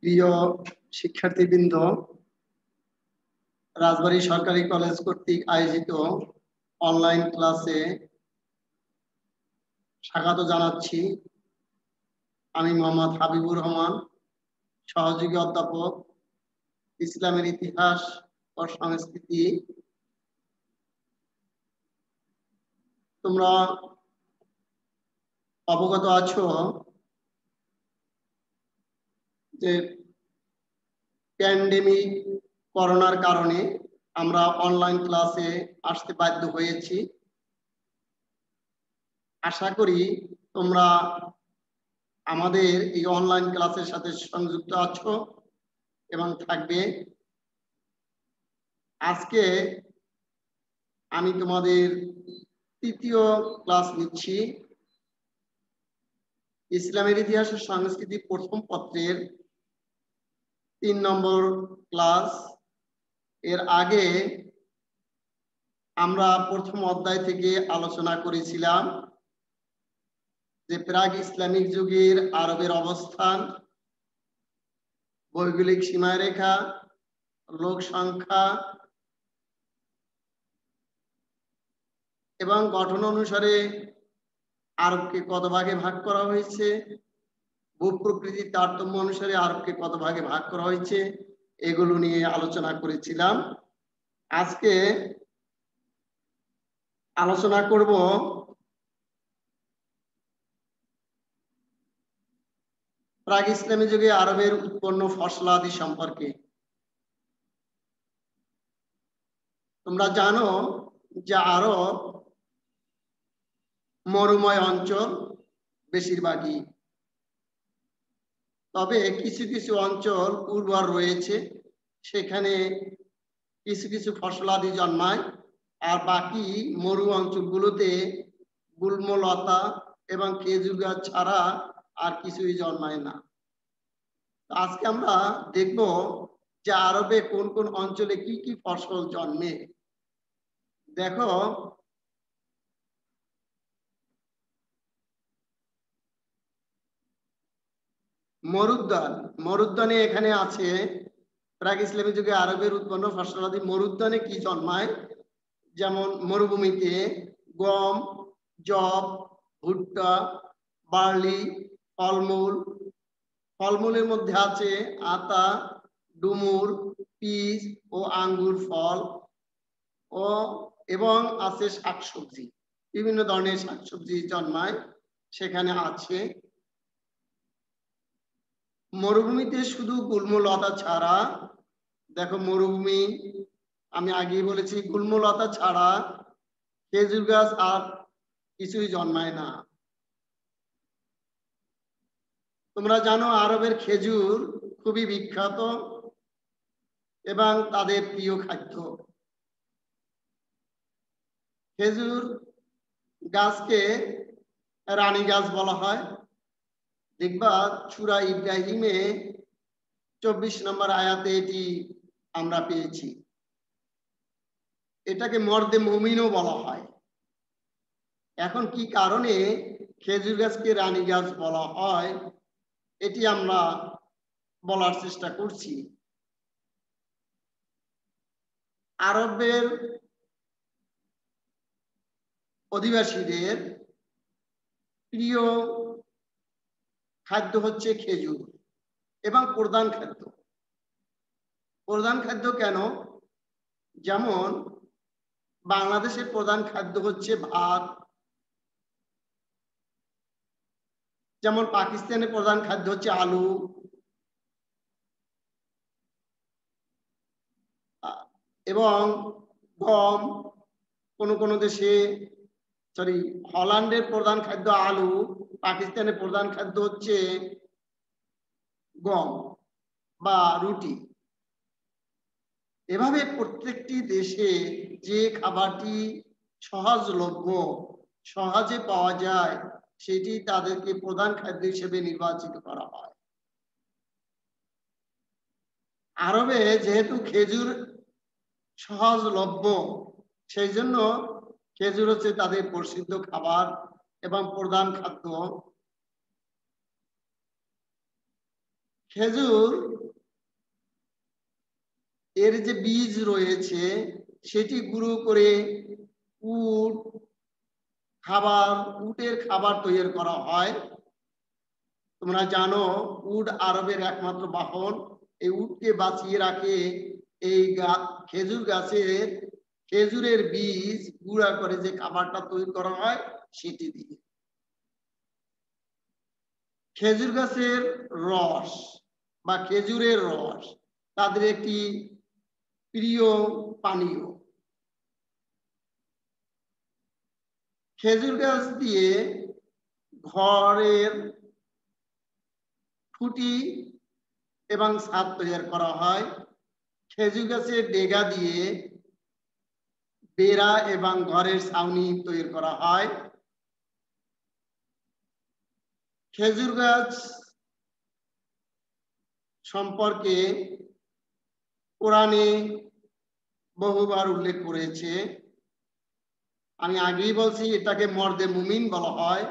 প্রিয় শিক্ষার্থীবৃন্দ, রাজবাড়ী সরকারি কলেজ কর্তৃক আয়োজিত অনলাইন ক্লাসে স্বাগত জানাচ্ছি। আমি মোহাম্মদ হাবিবুর রহমান, সহযোগী অধ্যাপক, ইসলামের ইতিহাস ও সংস্কৃতি। তোমরা অবগত আছো যে প্যান্ডেমিক করোনার কারণে আমরা অনলাইন ক্লাসে আসতে বাধ্য হয়েছি। আশা করি তোমরা আমাদের এই অনলাইন ক্লাসের সাথে সংযুক্ত আছো এবং থাকবে। আজকে আমি তোমাদের তৃতীয় ক্লাস নিচ্ছি, ইসলামের ইতিহাস ও সংস্কৃতি প্রথম পত্রের 3 নম্বর ক্লাস। এর আগে আমরা প্রথম অধ্যায় থেকে আলোচনা করেছিলাম যে প্রাক ইসলামিক যুগের আরবের অবস্থান, ভৌগোলিক সীমারেখা, লোক সংখ্যা এবং গঠন অনুসারে আরবকে কত ভাগে ভাগ করা হয়েছে, ভূপ্রকৃতির তারতম্য অনুসারে আরবকে কত ভাগে ভাগ করা হয়েছে, এগুলো নিয়ে আলোচনা করেছিলাম। আজকে আলোচনা করব প্রাক ইসলামী যুগে আরবের উৎপন্ন ফসলাদি সম্পর্কে। তোমরা জানো যে আরব মরুময় অঞ্চল বেশিরভাগই, তবে কিছু কিছু অঞ্চল উর্বর রয়েছে, সেখানে কিছু কিছু ফসলাদি জন্মায়, আর বাকি মরু অঞ্চলগুলোতে গুল্মলতা এবং খেজুর গাছ ছাড়া আর কিছুই জন্মায় না। আজকে আমরা দেখব যে আরবে কোন কোন অঞ্চলে কি কি ফসল জন্মে। দেখো, মরুদ্যান, মরুদ্যানে এখানে আছে প্রাক ইসলামী যুগে আরবের উৎপন্ন ফসলাদি। মরুদ্যানে কি জন্মায়? যেমন মরুভূমিতে গম, যব, ভুট্টা, বার্লি, ফলমূল। ফলমূলের মধ্যে আছে আতা, ডুমুর, পিচ ও আঙ্গুর ফল ও এবং আছে শাকসবজি। বিভিন্ন ধরনের শাকসবজি জন্মায় সেখানে আছে। মরুভূমিতে শুধু গুল্মলতা ছাড়া, দেখো মরুভূমি আমি আগেই বলেছি, গুল্মলতা ছাড়া খেজুর গাছ আর কিছুই জন্মায় না। তোমরা জানো আরবের খেজুর খুবই বিখ্যাত এবং তাদের প্রিয় খাদ্য। খেজুর গাছকে রানী গাছ বলা হয়। দেখবা সূরা ইব্রাহিমে 24 নম্বর আয়াতে এটি আমরা পেয়েছি। এটাকে মর্দে মুমিনও বলা হয়। এখন কি কারণে খেজুর গাছকে রানী গাছ বলা হয় এটি আমরা বলার চেষ্টা করছি। আরবের অধিবাসীদের প্রিয় খাদ্য হচ্ছে খেজুর এবং প্রধান খাদ্য। প্রধান খাদ্য কেন? যেমন বাংলাদেশের প্রধান খাদ্য হচ্ছে ভাত, যেমন পাকিস্তানের প্রধান খাদ্য হচ্ছে আলু, এবং গম। কোন কোন দেশে হল্যান্ডের প্রধান খাদ্য আলু, পাকিস্তানের প্রধান খাদ্য হচ্ছে গম বা রুটি। এভাবে প্রত্যেকটি দেশে যে খাবারটি সহজলভ্য, সহজে পাওয়া যায়, সেটি তাদেরকে প্রধান খাদ্য হিসেবে নির্বাচিত করা হয়। আরবে যেহেতু খেজুর সহজলভ্য, সেই জন্য খেজুর হচ্ছে তাদের প্রসিদ্ধ খাবার এবং প্রধান খাদ্য। খেজুর এর যে বীজ রয়েছে সেটি গুঁড়ো করে উটের খাবার তৈরি করা হয়। তোমরা জানো উট আরবের একমাত্র বাহন। এই উটকে বাঁচিয়ে রাখে এই খেজুর গাছের খেজুরের বীজ গুঁড়া করে যে খাবারটা তৈরি করা হয় সেটি দিয়ে। খেজুর গাছের রস বা খেজুরের রস তাদের একটি প্রিয় পানীয়। খেজুর গাছ দিয়ে ঘরের খুঁটি এবং ছাদ তৈরি করা হয়। খেজুর গাছের ডেগা দিয়ে বেড়া এবং ঘরের ছাউনি তৈরি করা হয়। খেজুর গাছ সম্পর্কে কোরআনে বহুবার উল্লেখ করেছে। আমি আগেই বলছি এটাকে মর্দে মুমিন বলা হয়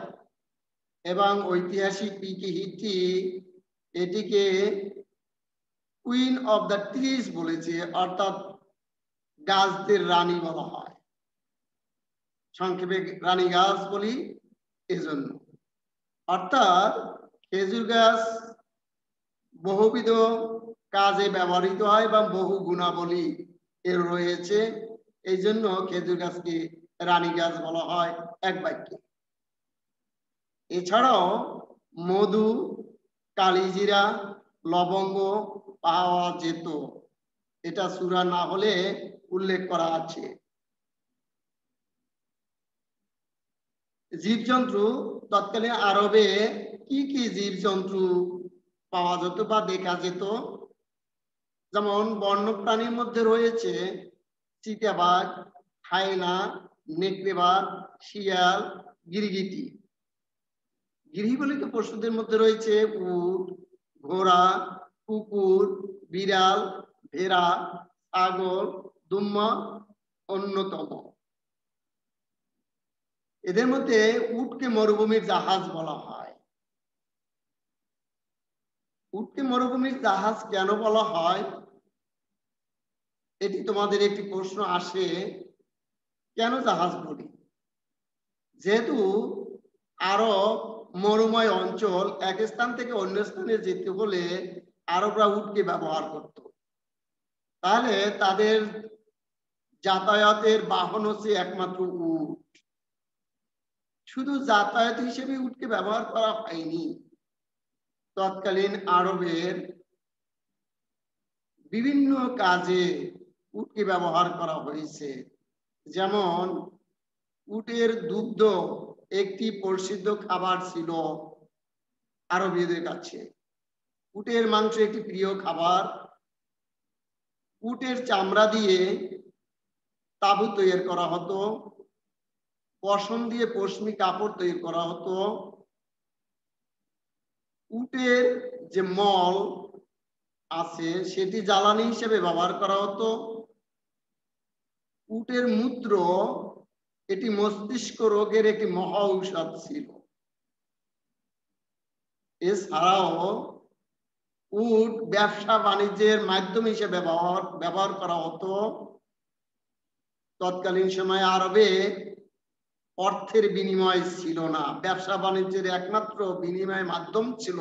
এবং ঐতিহাসিক উইকিহিস্ট্রি এটিকে কুইন অফ দ্য ট্রিজ বলেছে, অর্থাৎ গাছদের রানী বলা হয়। সংক্ষেপে রানী গাছ বলি এজন্য। অর্থাৎ খেজুর গাছ বহুবিধ কাজে ব্যবহৃত হয় এবং বহু গুণাবলী এর রয়েছে, এই জন্য খেজুর গাছকে রানী গাছ বলা হয় এক বাক্যে। এছাড়াও মধু, কালিজিরা, লবঙ্গ পাওয়া যেত, এটা সূরা না হলে উল্লেখ করা আছে। জীবজন্তু তৎকালীন আরবে কি কি জীবজন্তু পাওয়া যেত বা দেখা যেত? যেমন বন্যপ্রাণীর মধ্যে রয়েছে চিতাবাঘ, হায়না, নেকড়ে বাঘ, শিয়াল, গিরগিটি। গৃহপালিত পশুদের মধ্যে রয়েছে উট, ঘোড়া, কুকুর, বিড়াল, ভেড়া, ছাগল, দুম্বা অন্যতম। এদের মধ্যে উটকে মরুভূমির জাহাজ বলা হয়। উটকে মরুভূমির জাহাজ কেন বলা হয়? এটি তোমাদের একটি প্রশ্ন আসে, কেন জাহাজ বলি? যেহেতু আরব মরুময় অঞ্চল, এক স্থান থেকে অন্য স্থানে যেতে হলে আরবরা উটকে ব্যবহার করত। তাহলে তাদের যাতায়াতের বাহন হচ্ছে একমাত্র উট। শুধু যাতায়াত হিসেবে উটকে ব্যবহার করা হয়নি, তৎকালীন আরবের বিভিন্ন কাজে উটকে ব্যবহার করা হয়েছে। যেমন উটের দুগ্ধ একটি প্রসিদ্ধ খাবার ছিল আরবীয়দের কাছে। উটের মাংস একটি প্রিয় খাবার। উটের চামড়া দিয়ে তাঁবু তৈরি করা হতো, পশম দিয়ে পশমি কাপড় তৈরি করা হতো। উটের যে মল আছে সেটি জ্বালানি হিসেবে ব্যবহার করা হতো। উটের মূত্র এটি মস্তিষ্ক রোগের একটি মহা ঔষধ ছিল। এছাড়াও উট ব্যবসা বাণিজ্যের মাধ্যম হিসেবে ব্যবহার করা হতো। তৎকালীন সময়ে আরবে অর্থের বিনিময় ছিল না, ব্যবসা বাণিজ্যের একমাত্র বিনিময় মাধ্যম ছিল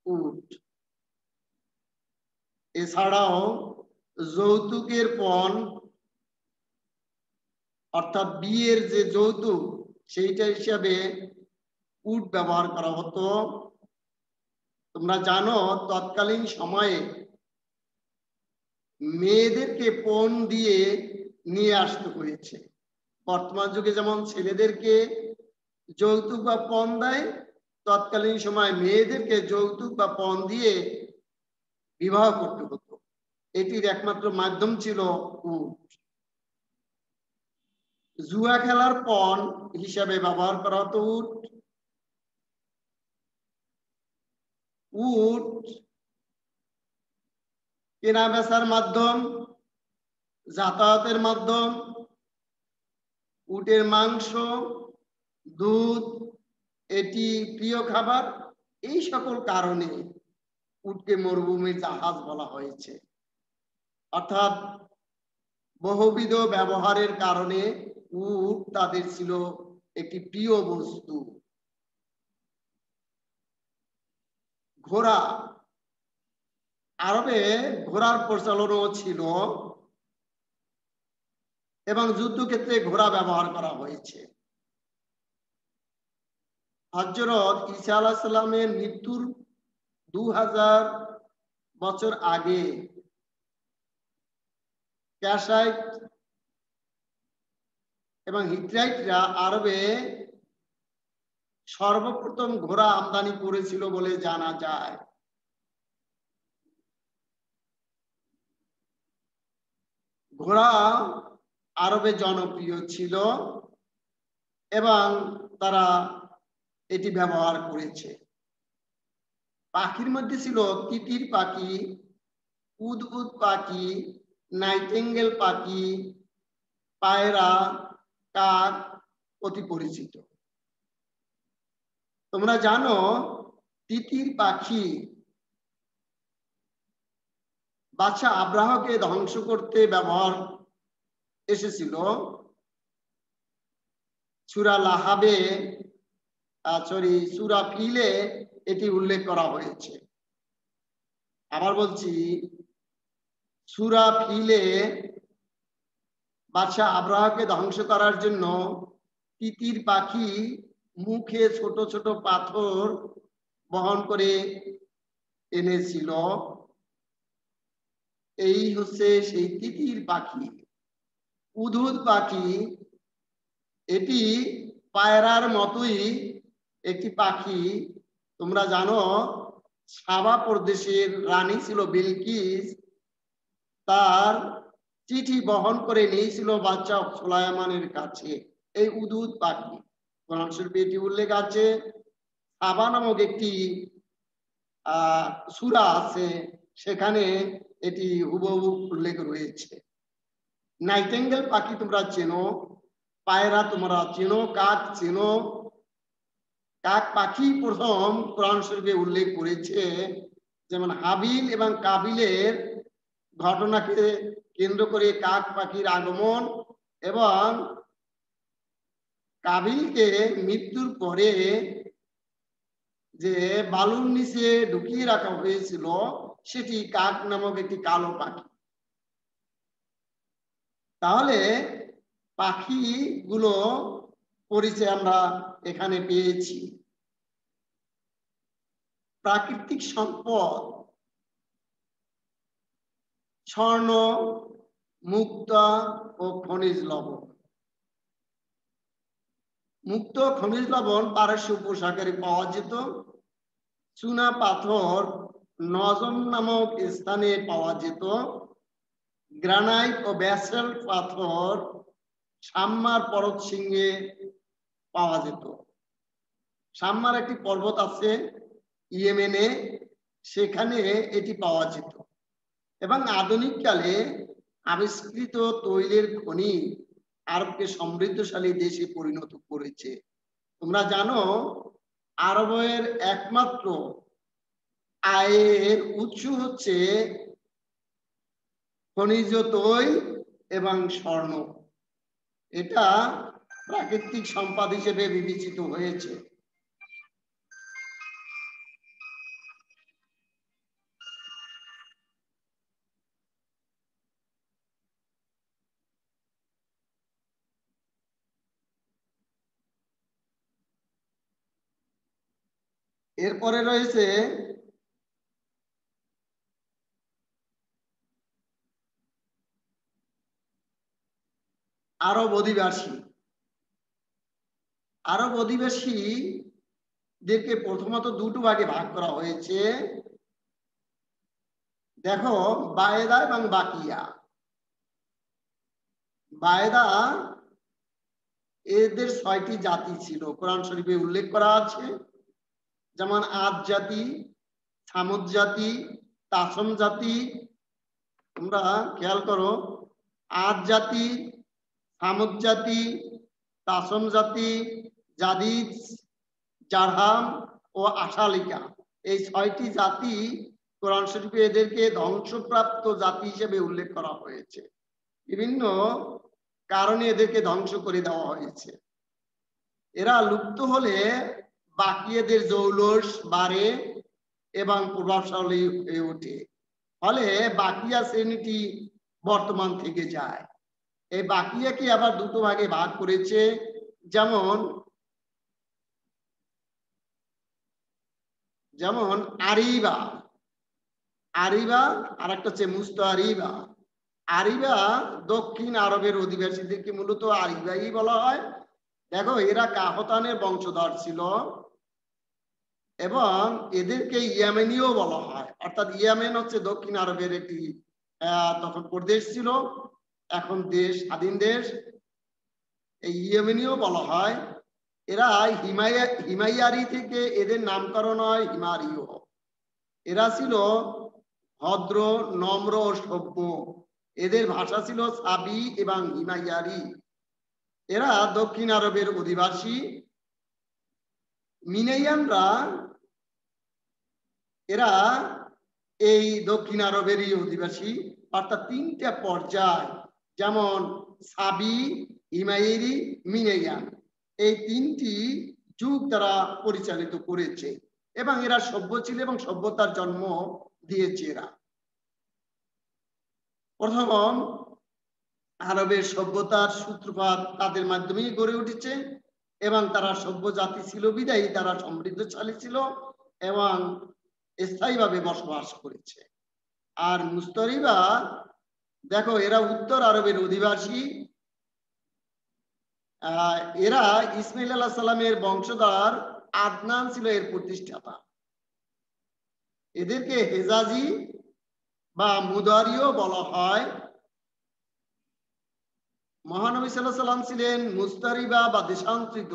উট। এছাড়াও যৌতুকের পণ, অর্থাৎ বিয়ের যে যৌতুক সেইটা হিসাবে উট ব্যবহার করা হতো। তোমরা জানো তৎকালীন সময়ে মেয়েদেরকে পণ দিয়ে নিয়ে আসতে হয়েছে। বর্তমান যুগে যেমন ছেলেদেরকে যৌতুক বা পণ দেয়, তৎকালীন সময় মেয়েদেরকে যৌতুক বা পণ দিয়ে বিবাহ করতে হতো। এটির একমাত্র মাধ্যম ছিল উট। জুয়া খেলার পণ হিসাবে ব্যবহার করা হতো উট। উট কেনা বেচার মাধ্যম, যাতায়াতের মাধ্যম, উটের মাংস, দুধ এটি প্রিয় খাবার। এই সকল কারণে উটকে মরুভূমির জাহাজ বলা হয়েছে। অর্থাৎ বহুবিধ ব্যবহারের কারণে উট তাদের ছিল একটি প্রিয় বস্তু। ঘোড়া, আরবে ঘোড়ার প্রচলনও ছিল এবং যুদ্ধক্ষেত্রে ঘোড়া ব্যবহার করা হয়েছে। হযরত ঈসা আলাইহিস সালামের মৃত্যুর 2000 বছর আগে ক্যাশাইট এবং হিট্টাইটরা আরবে সর্বপ্রথম ঘোড়া আমদানি করেছিল বলে জানা যায়। ঘোড়া আরবে জনপ্রিয় ছিল এবং তারা এটি ব্যবহার করেছে। পাখির মধ্যে ছিল তিতির পাখি, উদউদ পাখি, নাইটিঙ্গেল পাখি, পায়রা, কাক অতি পরিচিত। তোমরা জানো তিতির পাখি বাদশা আব্রাহকে ধ্বংস করতে ব্যবহার এসেছিল। সূরা লাহাবে সূরা ফিলে এটি উল্লেখ করা হয়েছে। আবার বলছি, সূরা ফিলে বাদশা আব্রাহকে ধ্বংস করার জন্য তিতির পাখি মুখে ছোট ছোট পাথর বহন করে এনেছিল। এই হচ্ছে সেই তিতির পাখি। উদুদ পাখি এটি পায়রার মতোই একটি পাখি। তোমরা জানো সাবা প্রদেশের রানী ছিল বিলকিস, তার চিঠি বহন করে নিয়েছিল বাদশা সুলাইমানের কাছে এই উদুদ পাখি। কোরআন শরীফে এটি উল্লেখ আছে। সাবা নামক একটি সূরা আছে, সেখানে এটি হুবহু উল্লেখ রয়েছে। নাইটিঙ্গেল পাখি তোমরা চেনো, পায়রা তোমরা চেনো, কাক চেনো। কাক পাখি প্রথম কোরআন শরীফে উল্লেখ করেছে, যেমন হাবিল এবং কাবিলের ঘটনাকে কেন্দ্র করে কাক পাখির আগমন এবং কাবিলকে মৃত্যুর পরে যে বালুর নিচে ঢুকিয়ে রাখা হয়েছিল সেটি কাক নামক একটি কালো পাখি। তাহলে পাখিগুলো পরিচয় আমরা এখানে পেয়েছি। প্রাকৃতিক সম্পদ স্বর্ণ, মুক্তা ও খনিজ লবণ। মুক্ত খনিজ লবণ পারস্য উপসাগরে পাওয়া যেত। চুনা পাথর নজম নামক স্থানে পাওয়া যেত। গ্রানাইট ও ব্যাসল্ট পাথর সাম্মার পর্বত শৃঙ্গে পাওয়া যেত। সাম্মার একটি পর্বত আছে ইয়েমেনে, সেখানে এটি পাওয়া যেত। এবং আধুনিক কালে আবিষ্কৃত তৈলের খনি আরবকে সমৃদ্ধশালী দেশে পরিণত করেছে। তোমরা জানো আরবের একমাত্র আয়ের উৎস হচ্ছে খনিজ তৈল এবং স্বর্ণ। এটা প্রাকৃতিক সম্পদ হিসেবে বিবেচিত হয়েছে। এরপরে রয়েছে আরব অধিবাসী। আরব অধিবাসীদেরকে প্রথমত দুটো ভাগে ভাগ করা হয়েছে। দেখো বায়েদা এবং বাকিয়া। বায়েদা এদের 6টি জাতি ছিল, কোরআন শরীফে উল্লেখ করা আছে। যেমন আদ জাতি, সামুদ জাতি, তাসম জাতি। তোমরা খেয়াল করো, আদ জাতি, সামুদ জাতি, তাসম জাতি, জাদিদ, জারহাম ও আশালিকা, এই 6টি জাতি কোরআন শরীফে এদেরকে ধ্বংসপ্রাপ্ত জাতি হিসেবে উল্লেখ করা হয়েছে। বিভিন্ন কারণে এদেরকে ধ্বংস করে দেওয়া হয়েছে। এরা লুপ্ত হলে বাকিয়েদের জৌলস বাড়ে এবং প্রভাবশালী হয়ে ওঠে, ফলে বাকিয়া শ্রেণীটি বর্তমান থেকে যায়। এই বাকিয়াকে আবার দুটো ভাগে ভাগ করেছে, যেমন যেমন আরিবা আরিবা আর একটা হচ্ছে মুস্তারিবা। আরিবা দক্ষিণ আরবের অধিবাসীদেরকে মূলত আরিবাই বলা হয়। দেখো, এরা কাহতানের বংশধর ছিল এবং এদেরকে ইয়েমেনীয় বলা হয়। অর্থাৎ ইয়েমেন হচ্ছে দক্ষিণ আরবের একটি তখন প্রদেশ ছিল, এখন দেশ, স্বাধীন দেশ। এই ইয়েমেনীয় বলা হয়। এরা হিমায়ারি থেকে এদের নামকরণ হয় হিমারিয়। এরা ছিল ভদ্র, নম্র ও সভ্য। এদের ভাষা ছিল সাবি এবং হিমায়ারি। এরা দক্ষিণ আরবের অধিবাসী। মিনাইয়ানরা এরা এই দক্ষিণ আরবেরই অধিবাসী, অর্থাৎ তিনটা পর্যায়, যেমন সাবি, হিমায়রি, মিনাইয়ান, এই তিনটি যুগ তারা পরিচালিত করেছে এবং এরা সভ্য ছিল এবং সভ্যতার জন্ম দিয়েছে। এরা প্রথম আরবের সভ্যতার সূত্রপাত তাদের মাধ্যমেই গড়ে উঠেছে এবং তারা সভ্য জাতি ছিল বিদায়ী তারা সমৃদ্ধশালী ছিল এবং স্থায়ীভাবে বসবাস করেছে। আর মুস্তরিবা, দেখো, এরা উত্তর আরবের অধিবাসী। এরা ইসমাইল আলাইহিস সালামের বংশধর। আদনান ছিল এর প্রতিষ্ঠাতা। এদেরকে হেজাজি বা মুদারিও বলা হয়। মহানবী সাল্লাল্লাহু আলাইহি সাল্লাম ছিলেন মুস্তারিবা বা দেশান্তরিত।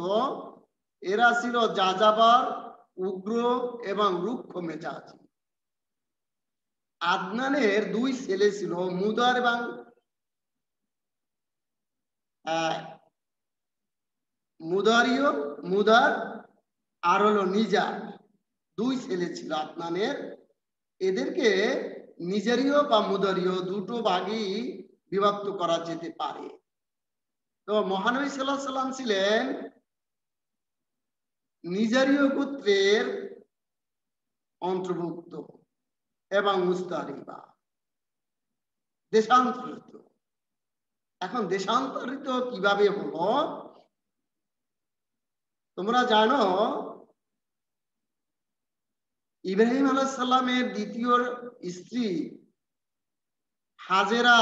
এরা ছিল যাযাবর, উগ্র এবং রুক্ষ মেজাজি। আদনানের দুই ছেলে ছিল, মুদার এবং মুদার আর হলো নিজার। দুই ছেলে ছিল আদনানের। এদেরকে নিজারীয় বা মুদারীয় দুটো ভাগই বিভক্ত করা যেতে পারে। তো মহানবী সাল্লাল্লাহু আলাইহি সাল্লাম ছিলেন নিজারীয় গোত্রের অন্তর্ভুক্ত এবং মুস্তারিবা দেশান্তরিত। এখন দেশান্তরিত কিভাবে হলো? তোমরা জানো, ইব্রাহিম আলাইহিস সালামের দ্বিতীয় স্ত্রী হাজেরা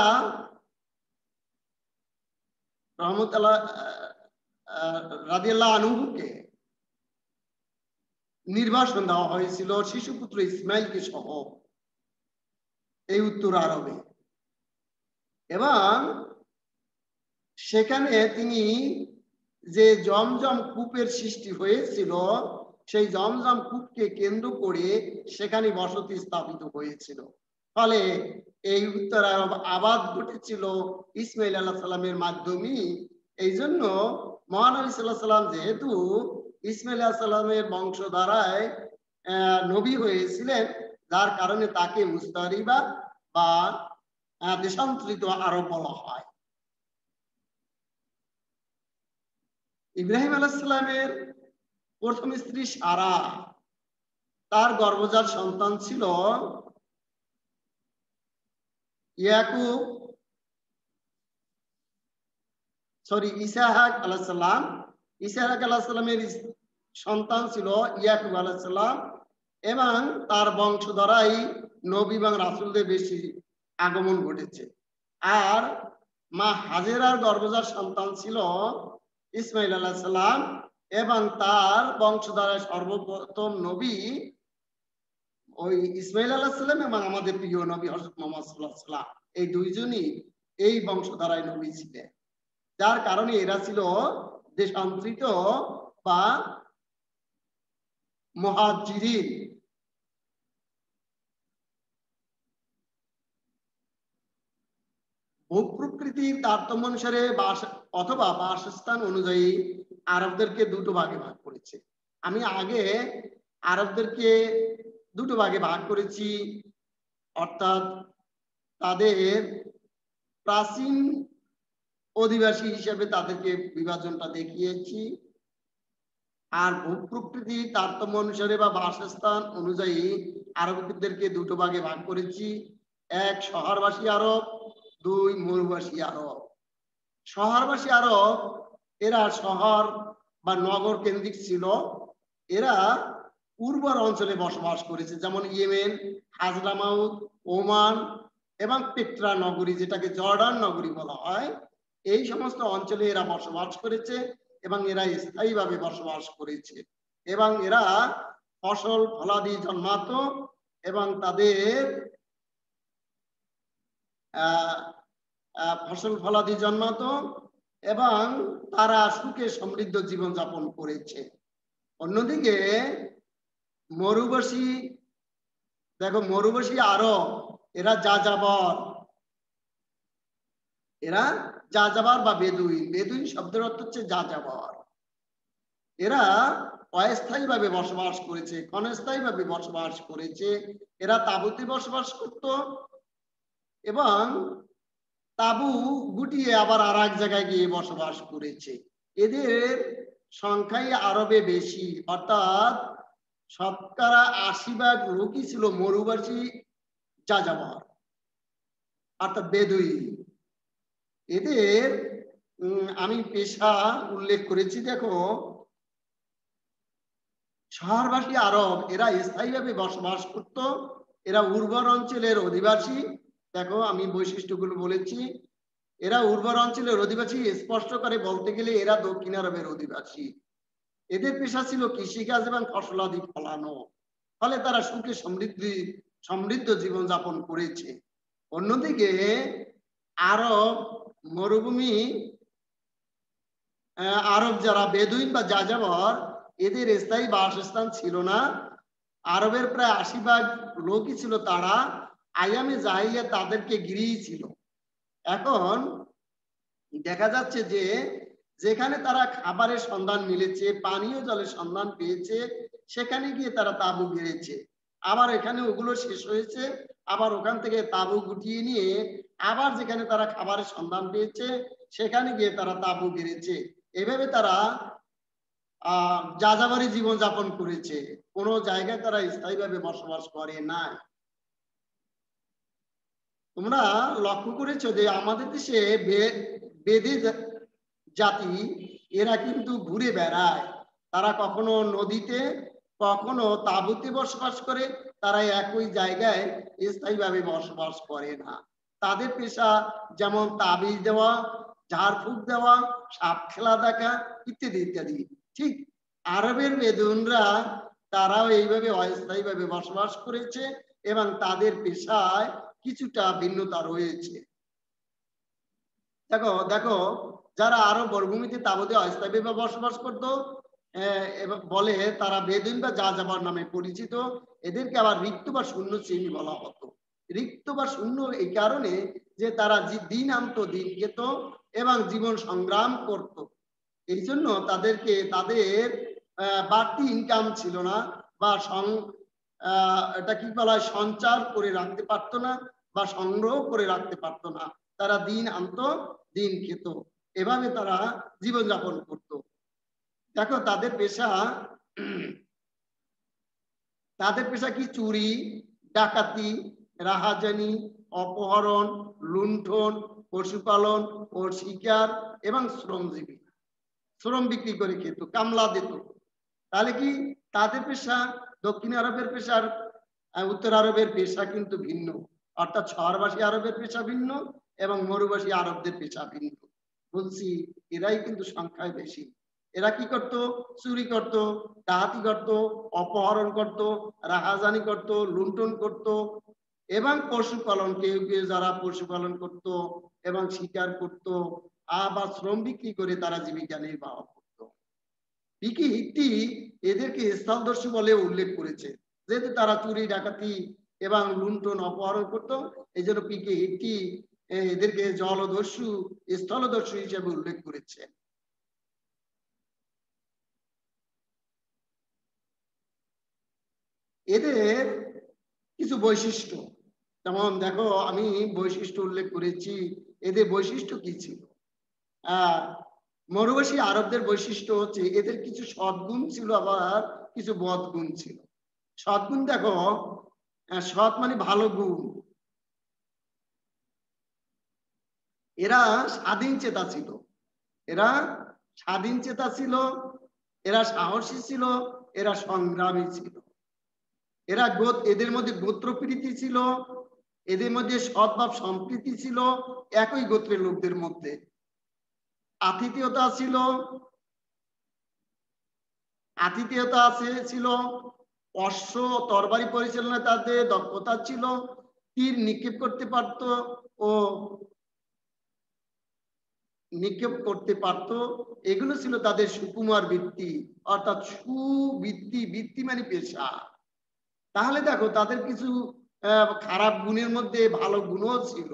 রাহমাতুল্লাহ রাদিয়াল্লাহু আনহুকে নির্বাসন দেওয়া হয়েছিল শিশুপুত্র ইসমাইলকে সহ এই উত্তর আরবে, এবং সেখানে তিনি যে জমজম কূপের সৃষ্টি হয়েছিল সেই জমজম কূপকে কেন্দ্র করে সেখানে বসতি স্থাপিত হয়েছিল। ফলে এই উত্তর আরব আবাদ ঘটেছিল ইসমাইল আলাইহিস সালামের মাধ্যমে। এই জন্য মহানবী সাল্লাল্লাহু আলাইহি সাল্লাম যেহেতু ইসমাইল আলাইহিস সালামের বংশধারায় নবী হয়েছিলেন, যার কারণে তাকে মুস্তারিবা বা দেশান্তরিত আরব বলা হয়। ইব্রাহিম আলাইহিস সালামের প্রথম স্ত্রী সারা, তার গর্ভজাত সন্তান ছিল ইসহাক আলাইহিস সালাম। ইসহাক আলাইহিস সালামের সন্তান ছিল ইয়াকুব আলাইহিস সালাম এবং তার বংশধরাই নবী এবং রাসূলদের বেশি আগমন ঘটেছে। আর মা হাজেরার গর্ভজাত সন্তান ছিল ইসমাইল আলাইহিস সালাম এবং তার বংশধারায় সর্বপ্রথম নবী ওই ইসমাইল আলাইহিস সালাম এবং আমাদের প্রিয় নবী হযরত মুহাম্মদ সাল্লাল্লাহু আলাইহি ওয়াসাল্লাম, এই দুইজনই এই বংশধারায় নবী ছিলেন, যার কারণে এরা ছিল দেশান্তরিত বা মুহাজিরিন। ভূপ্রকৃতির তারতম্য অনুসারে অথবা বাসস্থান অনুযায়ী আরবদেরকে দুটো ভাগে ভাগ করেছে। আমি আগে আরবদেরকে দুটো ভাগে ভাগ করেছি, অর্থাৎ তাদের প্রাচীন অধিবাসী হিসেবে তাদেরকে বিভাজনটা দেখিয়েছি। আর ভূপ্রকৃতি তারতম্য অনুসারে বা বাসস্থান অনুযায়ী আরবদেরকে দুটো ভাগে ভাগ করেছি। এক, শহরবাসী আরব, দুই, মরুবাসী আরব। শহরবাসী আরব এরা শহর বা নগর কেন্দ্রিক ছিল। এরা উর্বর অঞ্চলে বসবাস করেছে, যেমন ইয়েমেন, হাজরামাউত, ওমান এবং পেট্রা নগরী, যেটাকে জর্ডান নগরী বলা হয়, এই সমস্ত অঞ্চলে এরা বসবাস করেছে এবং এরা স্থায়ীভাবে বসবাস করেছে। এবং এরা ফসল ফলাদি জন্মাতো এবং তাদের ফসল ফলাদি জন্মাতো এবং তারা সুখে সমৃদ্ধ জীবনযাপন করেছে। অন্যদিকে মরুবাসী, দেখো মরুবাসী আরব এরা যাযাবর, এরা যাযাবর বা বেদুইন। বেদুইন শব্দের অর্থ হচ্ছে যাযাবর। এরা অস্থায়ীভাবে বসবাস করেছে, ক্ষণস্থায়ীভাবে বসবাস করেছে। এরা তাঁবুতে বসবাস করত এবং তাঁবু গুটিয়ে আবার আর এক জায়গায় গিয়ে বসবাস করেছে। এদের সংখ্যাই আরবে বেশি, অর্থাৎ 80% লোকই ছিল মরুবাসী যাযাবর অর্থাৎ বেদুইন। এদের আমি পেশা উল্লেখ করেছি। দেখো, শহরবাসী আরব এরা স্থায়ীভাবে বসবাস করত, এরা উর্বর অঞ্চলের অধিবাসী। দেখো আমি বৈশিষ্ট্যগুলো বলেছি। এরা উর্বর অঞ্চলের অধিবাসী, স্পষ্ট করে বলতে গেলে এরা দক্ষিণ আরবের অধিবাসী। এদের পেশা ছিল কৃষিকাজ এবং ফসলাদি ফলানো, ফলে তারা সুখে সমৃদ্ধ জীবনযাপন করেছে। অন্যদিকে আরব মরুভূমি আরব যারা বেদুইন বা যাযাবর, এদের স্থায়ী বাসস্থান ছিল না। আরবের প্রায় 80% লোকই ছিল তারা আইয়ামে জাহিলিয়া তাদেরকে ঘিরেই ছিল। এখন দেখা যাচ্ছে যে যেখানে তারা খাবারের সন্ধান মিলেছে, পানীয় জলের সন্ধান পেয়েছে, সেখানে গিয়ে তারা তাঁবু গেড়েছে। আবার এখানে ওগুলো শেষ হয়েছে, আবার ওখান থেকে তাঁবু গুটিয়ে নিয়ে আবার যেখানে তারা খাবারের সন্ধান পেয়েছে সেখানে গিয়ে তারা তাঁবু গেড়েছে। এভাবে তারা যাযাবরী জীবনযাপন করেছে, কোনো জায়গায় তারা স্থায়ীভাবে বসবাস করে নাই। তোমরা লক্ষ্য করেছো যে আমাদের দেশে বেদে জাতি এরা কিন্তু ঘুরে বেড়ায়। তারা কখনো নদীতে, কখনো তাঁবুতে বসবাস করে। তারা একই জায়গায় স্থায়ীভাবে বসবাস করে না। তাদের পেশা যেমন তাবিজ দেওয়া, ঝাড়ফুঁক দেওয়া, সাপ খেলা দেখা ইত্যাদি ইত্যাদি। ঠিক আরবের বেদুনরা তারাও এইভাবে অস্থায়ীভাবে বসবাস করেছে এবং তাদের পেশায় কিছুটা ভিন্নতা রয়েছে। দেখো দেখো যারা আরব মরুভূমিতে তাঁবুতে অস্থায়ীভাবে বসবাস করতো বলে তারা বেদুইন বা যাযাবর নামে পরিচিত। এদেরকে আবার রিক্ত বা শূন্য শ্রেণী বলা হতো। রিক্ত বা শূন্য এই কারণে যে তারা দিন আনতো, দিন খেত এবং জীবন সংগ্রাম করত। এই জন্য তাদেরকে তাদের বাড়তি ইনকাম ছিল না বা এটা কি বলা হয়, সঞ্চার করে রাখতে পারতো না বা সংগ্রহ করে রাখতে পারতো না। তারা দিন আনতো, দিন খেত, এভাবে তারা জীবনযাপন করত। দেখো তাদের পেশা কি? চুরি, ডাকাতি, রাহাজানি, অপহরণ, লুণ্ঠন, পশুপালন ও শিকার এবং শ্রমজীবী। শ্রম বিক্রি করে খেত, কামলা দিত। তাহলে কি তাদের পেশা দক্ষিণ আরবের পেশার উত্তর আরবের পেশা কিন্তু ভিন্ন। অর্থাৎ শহরবাসী আরবের পেশা ভিন্ন এবং মরুবাসী আরবদের পেশা ভিন্ন। বলছি এরাই কিন্তু সংখ্যায় বেশি। এরা কি করত? চুরি করত, ডাকাতি করত, অপহরণ করত, রাহাজানি করত, লুণ্ঠন করত এবং পশুপালন, কেউ কেউ যারা পশুপালন করত এবং শিকার করত, আবার শ্রম বিক্রি করে তারা জীবিকা নির্বাহ করত। পিকি হিট্টি এদেরকে স্থলদস্যু বলে উল্লেখ করেছে, যেহেতু তারা চুরি ডাকাতি এবং লুণ্ঠন অপহরণ করত। এই জন্য পিকে হিট্টি এদেরকে জলদস্যু, স্থলদস্যু হিসেবে উল্লেখ করেছে। এদের কিছু বৈশিষ্ট্য। যেমন দেখো, আমি বৈশিষ্ট্য উল্লেখ করেছি, এদের বৈশিষ্ট্য কি ছিল। মরুবাসী আরবদের বৈশিষ্ট্য হচ্ছে এদের কিছু সদ্গুণ ছিল, আবার কিছু বদগুণ ছিল। সদ্গুণ দেখো, সৎ মানে ভালো গুণ। এরা স্বাধীন চেতা ছিল, এরা স্বাধীন চেতা ছিল, এরা সাহসী ছিল, এরা সংগ্রামী ছিল, এদের মধ্যে গোত্রপ্রীতি ছিল, এদের মধ্যে সদ্ভাব সম্প্রীতি ছিল একই গোত্রের লোকদের মধ্যে। আতিথেয়তা ছিল, ছিল। অশ্ব তরবারি পরিচালনায় তাদের দক্ষতা ছিল, তীর নিক্ষেপ করতে পারত ও নিক্ষেপ করতে পারত। এগুলো ছিল তাদের সুকুমার বৃত্তি, অর্থাৎ সুবৃত্তি, বৃত্তি মানে পেশা। তাহলে দেখো, তাদের কিছু খারাপ গুণের মধ্যে ভালো গুণও ছিল।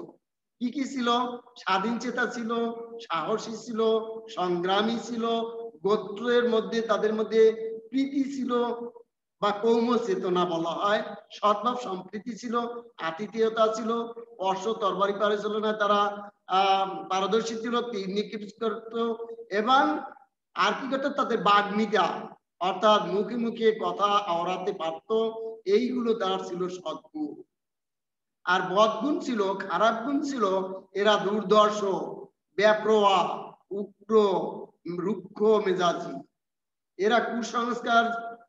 কি কি ছিল? স্বাধীন চেতা ছিল, সাহসী ছিল, সংগ্রামী ছিল, গোত্রের মধ্যে তাদের মধ্যে প্রীতি ছিল বা কৌম চেতনা বলা হয়, সদ্ভাব সম্প্রীতি ছিল, আতিথেয়তা ছিল, অশ্ব তরবারি পরিচালনায় তারা পারদর্শী ছিল, তীর নিক্ষেপ করত, এবং আর কি করতো, তাদের বাগ্মিতা, অর্থাৎ মুখে মুখে কথা আওড়াতে পারত। এইগুলো তার ছিল সদ্গুণ। আর বদগুণ ছিল, খারাপ গুণ ছিল, এরা দুর্দর্শ, বেপরোয়া, উগ্র, রুক্ষ মেজাজি। এরা কুসংস্কার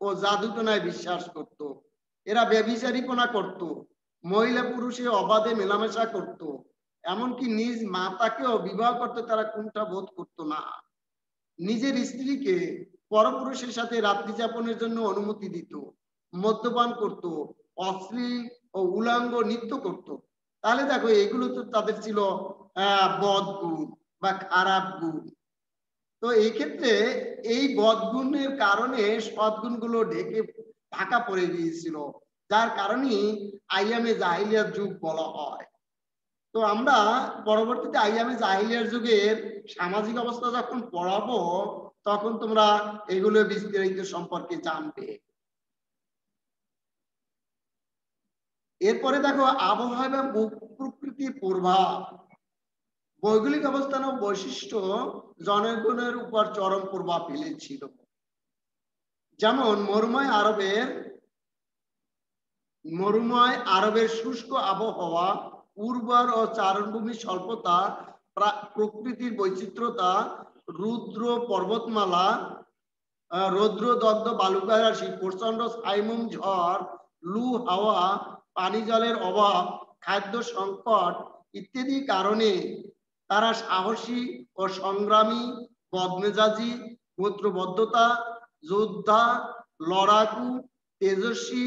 ও জাদুটনায় বিশ্বাস করত, এরা ব্যভিচারীপনা করত, মহিলা পুরুষে অবাধে মেলামেশা করত, এমনকি নিজ মাতাকেও বিবাহ করতে তারা কোনটা বোধ করত না। নিজের স্ত্রীকে পরপুরুষের সাথে রাত্রি যাপনের জন্য অনুমতি দিত, মদ্যপান করত, অশ্লীল ও উলাঙ্গ নৃত্য করত। তাহলে দেখো, এগুলো তো তাদের ছিল বদগুণ বা খারাপ গুণ। তো এই ক্ষেত্রে এই বদগুণের কারণে সদ্গুণগুলো ঢাকা পড়ে গিয়েছিল, যার কারণে আইয়ামে জাহিলিয়ার যুগ বলা হয়। তো আমরা পরবর্তীতে আইয়ামে জাহিলিয়ার যুগের সামাজিক অবস্থা যখন পড়াবো, তখন তোমরা এগুলো বিস্তারিত সম্পর্কে জানবে। এরপরে দেখো, আবহাওয়া এবং প্রকৃতির প্রভাব। ভৌগোলিক অবস্থান ও বৈশিষ্ট্য জনগণের উপর চরম প্রভাব ফেলেছিল। যেমন মরুময় আরবের শুষ্ক আবহাওয়া, উর্বর ও চারণভূমি স্বল্পতা, প্রকৃতির বৈচিত্র্যতা, রুদ্র পর্বতমালা, রৌদ্রদগ্ধ বালুকারাশি, প্রচন্ড সাইমুম ঝড়, লু হাওয়া, পানি জলের অভাব, খাদ্য সংকট ইত্যাদি কারণে তারা সাহসী ও সংগ্রামী, বদমেজাজি, গোত্রবদ্ধতা, যোদ্ধা, লড়াকু, তেজস্বী,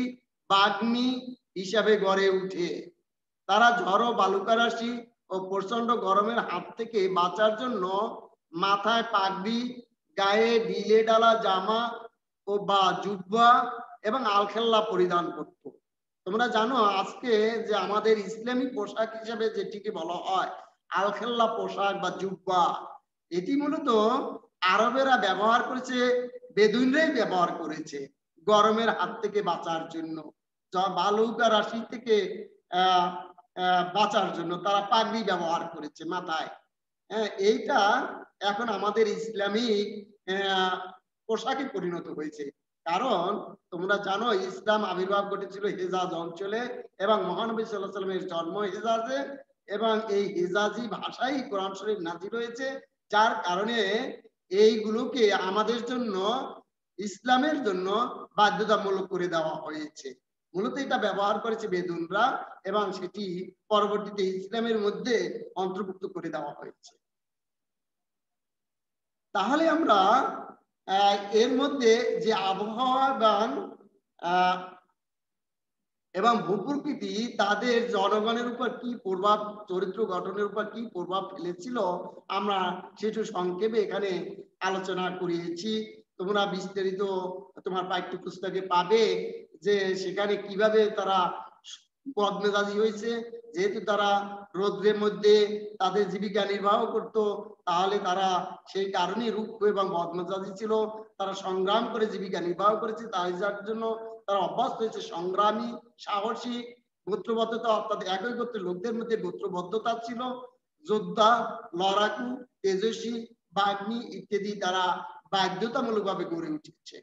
বাগ্মী হিসাবে গড়ে উঠে। তারা ঝড়, বালুকারাশি ও প্রচন্ড গরমের হাত থেকে বাঁচার জন্য মাথায় পাগড়ি, গায়ে ঢিলে ডালা জামা ও বা জুব্বা এবং আলখেল্লা পরিধান করত। তোমরা জানো, আজকে যে আমাদের ইসলামী পোশাক হিসেবে যেটিকে বলা হয় আলখেল্লা পোশাক বা জুব্বা, এটি মূলত আরবেরা ব্যবহার করেছে, বেদুইনরাই ব্যবহার করেছে গরমের হাত থেকে বাঁচার জন্য, বালুকা রাশি থেকে বাঁচার জন্য তারা পাগড়ি ব্যবহার করেছে মাথায়। এইটা এখন আমাদের ইসলামিক পোশাকে পরিণত হয়েছে। কারণ তোমরা জানো, ইসলাম আবির্ভাব ঘটেছিল হেজাজ অঞ্চলে, এবং মহানবী সাল্লাল্লাহু আলাইহি ওয়াসাল্লামের জন্ম হেজাজে, এবং এই হেজাজি ভাষাই কোরআন শরীফ নাযিল হয়েছে, যার কারণে এইগুলোকে আমাদের জন্য, ইসলামের জন্য বাধ্যতামূলক করে দেওয়া হয়েছে। মূলত এটা ব্যবহার করেছে বেদুনরা, এবং সেটি পরবর্তীতে ইসলামের মধ্যে অন্তর্ভুক্ত করে দেওয়া হয়েছে। তাহলে আমরা এর মধ্যে যে আবহাওয়া এবং ভূপ্রকৃতি তাদের জনগণের উপর কি প্রভাব, চরিত্র গঠনের উপর কি প্রভাব ফেলেছিল, আমরা সেটু সংক্ষেপে এখানে আলোচনা করিয়েছি। তোমরা বিস্তারিত তোমার পাঠ্যপুস্তকে পাবে যে সেখানে কিভাবে তারা বদমেজাজি হয়েছে। যেহেতু তারা রৌদ্রের মধ্যে তাদের জীবিকা নির্বাহ করত, তাহলে তারা সেই কারণে রুক্ষ এবং বদমেজাজি ছিল। তারা সংগ্রাম করে জীবিকা নির্বাহ করেছে, তাই যার জন্য তারা অভ্যস্ত হয়েছে সংগ্রামী, সাহসী গোত্রবদ্ধতা অর্থাৎ একই গোত্রের লোকদের মধ্যে গোত্রবদ্ধতা ছিল। যোদ্ধা, লড়াকু, তেজস্বী, বাগ্মী ইত্যাদি তারা বাধ্যতামূলকভাবে গড়ে উঠেছে।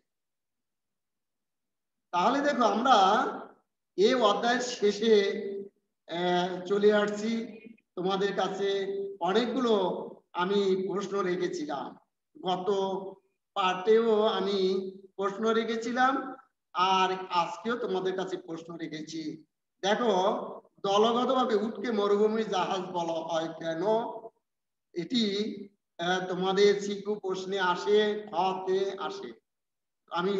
তাহলে দেখো আমরা এই অধ্যায়ের শেষে চলে আসছি। তোমাদের কাছে অনেকগুলো আমি প্রশ্ন রেখেছিলাম, গত পার্টেও আমি প্রশ্ন রেখেছিলাম, আর আজকেও তোমাদের কাছে প্রশ্ন রেখেছি। দেখো, দলগতভাবে উটকে মরুভূমির জাহাজ বলা হয় কেন? এটি তোমাদের সিকিউ প্রশ্নে আসে, হতে আসে। আমি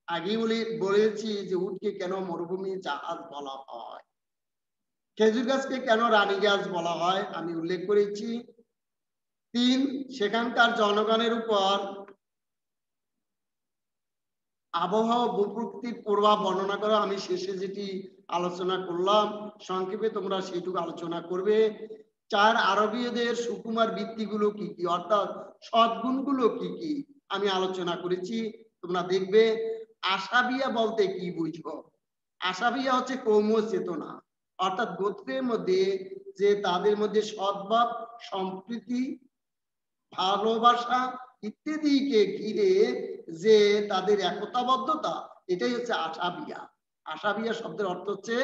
আগেই বলেছি যে উটকে কেন মরুভূমির জাহাজ বলা হয়। খেজুর গাছকে কেন রানী গাছ বলা হয় আমি উল্লেখ করেছি। 3, সেখানকার জনগণের উপর আবহাওয়া ভূপ্রকৃতির প্রভাব বর্ণনা করা। আমি শেষে যেটি আলোচনা করলাম সংক্ষেপে তোমরা সেটুকু আলোচনা করবে। 4, আরবীয়দের সুকুমার বৃত্তিগুলো কি কি, অর্থাৎ সদ্গুণগুলো কি কি আমি আলোচনা করেছি, তোমরা দেখবে। আশাবিয়া বলতে কি বুঝবো? আশাবিয়া হচ্ছে কৌম চেতনা, অর্থাৎ গোত্রের মধ্যে যে তাদের মধ্যে সদ্ভাব, সম্প্রীতি, ভালোবাসা ইত্যাদিকে ঘিরে যে তাদের একতাবদ্ধতা, এটাই হচ্ছে আশাবিয়া। আশাবিয়া শব্দের অর্থ হচ্ছে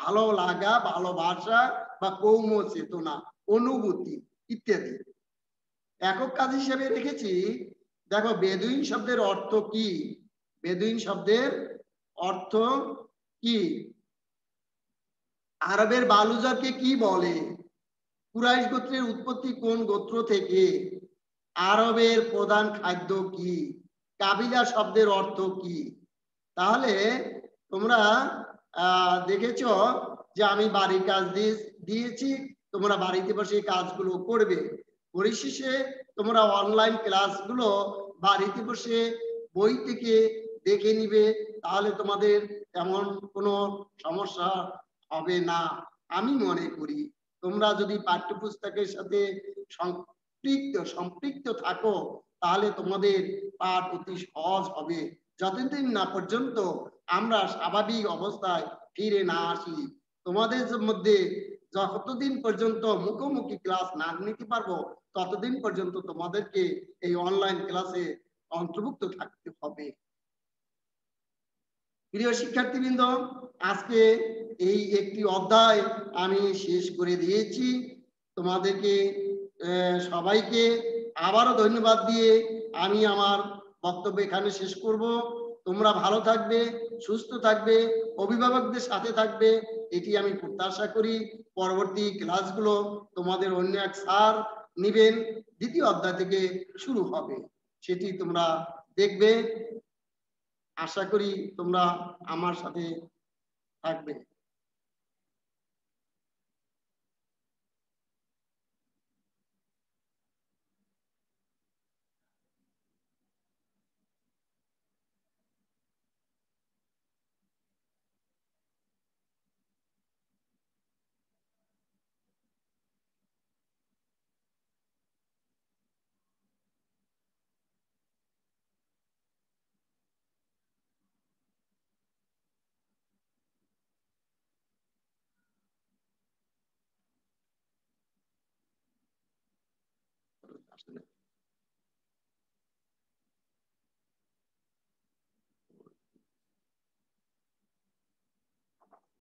ভালো লাগা, ভালোবাসা বা কৌম চেতনা, অনুভূতি ইত্যাদি। একক কাজ হিসেবে রেখেছি। দেখো, বেদুইন শব্দের অর্থ কি? বেদুইন শব্দের অর্থ কি? আরবের বালুজারকে কি বলে? কুরাইশ গোত্রের উৎপত্তি কোন গোত্র থেকে? আরবের প্রধান খাদ্য কি? কাবিলা শব্দের অর্থ কি? তাহলে তোমরা দেখেছ যে আমি বাড়ির কাজ দিয়েছি, তোমরা বাড়িতে বসে এই কাজগুলো করবে। পরিশেষে তোমরা অনলাইন ক্লাসগুলো বাড়িতে বসে বই থেকে দেখে নিবে, তাহলে তোমাদের তেমন কোনো সমস্যা হবে না। আমি মনে করি তোমরা যদি পাঠ্যপুস্তকের সাথে সম্পৃক্ত থাকো, তাহলে তোমাদের পাঠ অতি সহজ হবে, যতদিন না পর্যন্ত আমরা স্বাভাবিক অবস্থায় ফিরে না আসি। তোমাদের মধ্যে যতদিন পর্যন্ত মুখোমুখি ক্লাস না নিতে পারবো, ততদিন পর্যন্ত তোমাদেরকে এই অনলাইন ক্লাসে অন্তর্ভুক্ত থাকতে হবে। প্রিয় শিক্ষার্থীবৃন্দ, আজকে এই একটি অধ্যায় আমি শেষ করে দিয়েছি। তোমাদেরকে সবাইকে আবারও ধন্যবাদ দিয়ে আমি আমার বক্তব্য এখানে শেষ করব। তোমরা ভালো থাকবে, সুস্থ থাকবে, অভিভাবকদের সাথে থাকবে, এটি আমি প্রত্যাশা করি। পরবর্তী ক্লাসগুলো তোমাদের অন্য এক স্যার নিবেন, দ্বিতীয় অধ্যায় থেকে শুরু হবে, সেটি তোমরা দেখবে। আশা করি তোমরা আমার সাথে থাকবে। আসলে